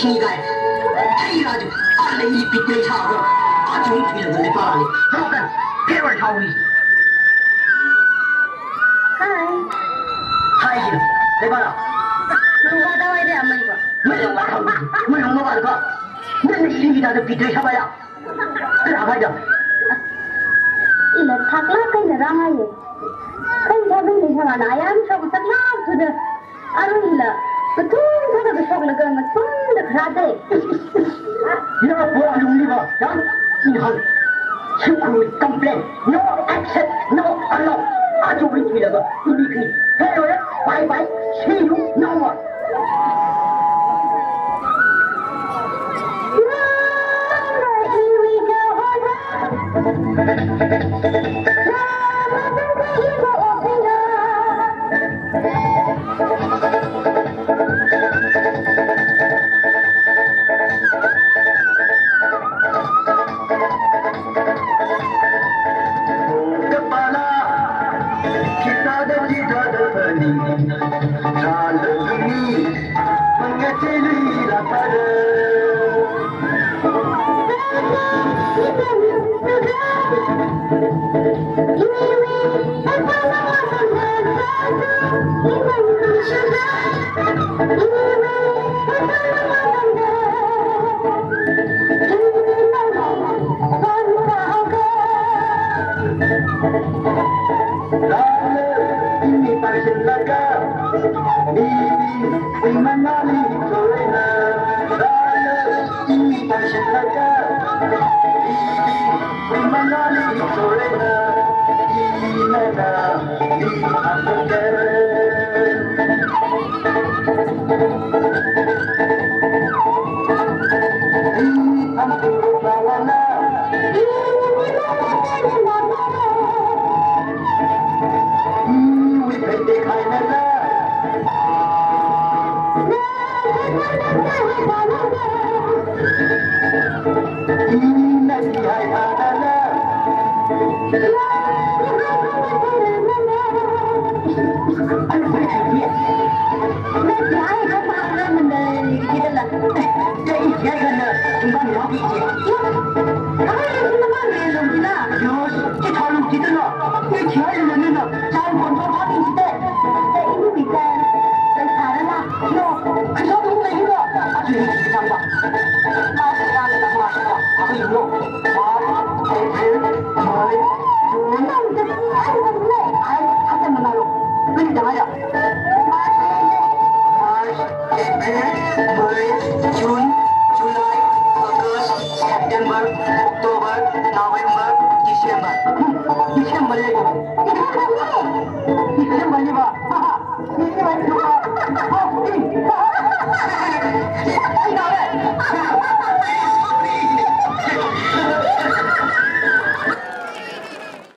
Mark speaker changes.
Speaker 1: 신이가 해가지고 안에 이 빛을 차고 아주 웃기는 건데 바라니 그러니까 배월 차오리 하이 하이지 내봐라
Speaker 2: 누가 나와야 돼 안 먹어
Speaker 1: 물론 와라고 물론 뭐 말까 맨날 신이라도 빛을 차봐야 그래 봐야
Speaker 2: 이래 탁라 그냥 라마예 그냥 잡는 게 하나 아얌 쇼고 탁라 그래 아루일라 betul saja besok lagi nggak pun dekrade.
Speaker 1: Ya buat lumliba, ya ini hal syukur komplain, no accept, no allow. Aja berhenti lagi, ini kini. Hey orang, bye bye, see you no more.
Speaker 2: Here we